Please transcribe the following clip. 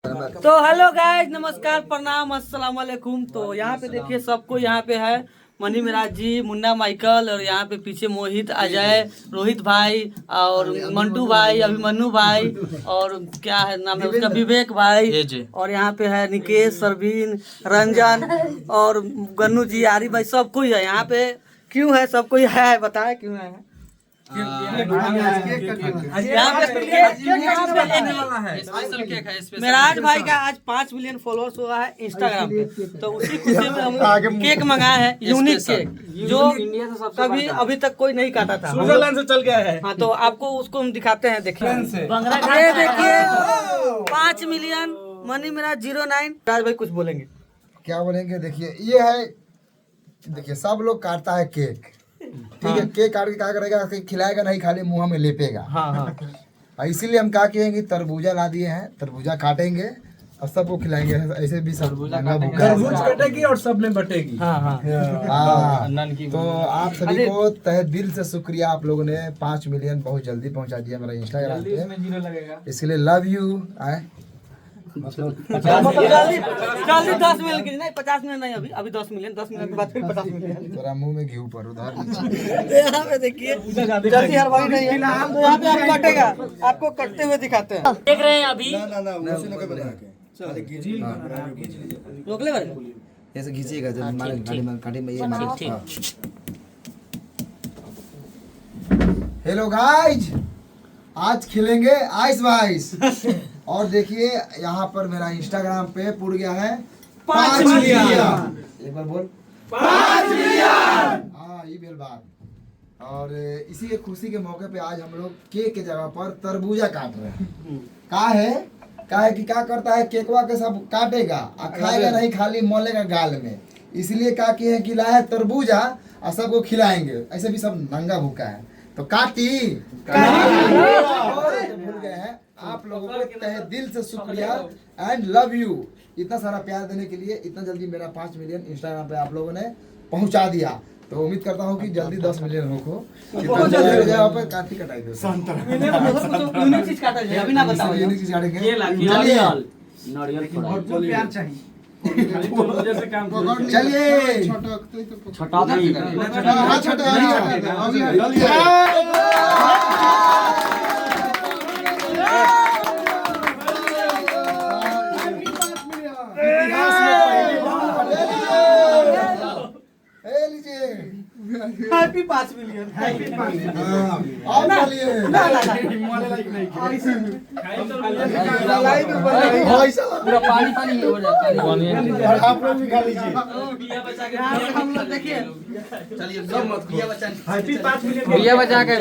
तो hello guys, नमस्कार, प्रणाम, अस्सलाम वालेकुम। तो यहाँ पे देखिए सबको, यहाँ पे है मनी मिराज जी, मुन्ना माइकल, और यहाँ पे पीछे मोहित, अजय, रोहित भाई और मंटू भाई, अभिमन्यु भाई, और क्या है नाम है उसका, विवेक भाई, और यहाँ पे है निकेश, सरवीन, रंजन और गन्नू जी, आरी भाई, सब कोई है यहाँ पे। क्यों है सब कोई है, बताए क्यों है? मिराज भाई का आज 5 मिलियन फॉलोअर्स हुआ है इंस्टाग्राम पे, तो उसी खुशी में हम केक मंगाए हैं, यूनिक केक जो कभी अभी तक कोई नहीं काटा था, स्विट्जरलैंड से चल गया है। हाँ, तो आपको उसको हम दिखाते हैं। देखिए ये देखिए 5 मिलियन मनी मिराज 09। राज भाई कुछ बोलेंगे? क्या बोलेंगे? देखिए ये है, देखिए सब लोग काटता है केक, ठीक है। केक काट के क्या करेगा, खिलाएगा नहीं, खाली मुंह में लेपेगा। हाँ, इसीलिए हम क्या किएंगे, तरबूजा ला दिए हैं, तरबूजा काटेंगे और सबको खिलाएंगे। ऐसे भी सब तरबूज कटेगी और सब में बटेगी। हाँ, तो आप सभी को तहे दिल से शुक्रिया, आप लोगों ने 5 मिलियन बहुत जल्दी पहुंचा दिया मेरा इंस्टाग्राम पे, इसलिए लव यू। मतलब जल्दी 10 मिलियन की नहीं, 50 मिलियन नहीं, अभी 10 मिलियन, 10 मिलियन के बाद फिर 50 मिलियन। तेरा मुंह में घी पर उधर यहाँ पे देखिए जल्दी हर बारी नहीं है, तो यहाँ पे आप कटेगा, आपको कटते हुए दिखाते हैं। देख रहे हैं अभी रोक ले ऐसे खींचिएगा जब हमारे काटे में ये। हेलो गाइज, आज खिलेंगे आइस वाइस। और देखिए यहाँ पर मेरा इंस्टाग्राम पे पुर गया है 5 मिलियन। एक बार बोल 5 मिलियन। हाँ, ये बेल बात। और इसी के खुशी के मौके पे आज हम लोग केक के जगह पर तरबूजा काट रहे हैं। का है कि क्या करता है, केकवा के सब काटेगा और खाएगा नहीं, खाली मोलेगा गाल में। इसलिए क्या किए हैं, खिलाया है तरबूजा और सबको खिलाएंगे। ऐसे भी सब नंगा भूखा है, तो काटी भूल गए हैं। आप लोगों को तहे दिल से शुक्रिया एंड लव यू, इतना सारा प्यार देने के लिए। इतना जल्दी मेरा 5 मिलियन इंस्टाग्राम पे आप लोगों ने पहुंचा दिया, तो उम्मीद करता हूँ कि जल्दी 10 मिलियन हो। इतना जल्दी हो जाए पर काटी कटाई दो, यूनिक चीज काटा जाए, अभी ना बताओ। यूनिक चीज काटेंगे, चलिए हैप्पी 5 मिलियन। आप लोग भी खा लीजिए। हम लोग देखिए, चलिए, 5 मिलियन बचा के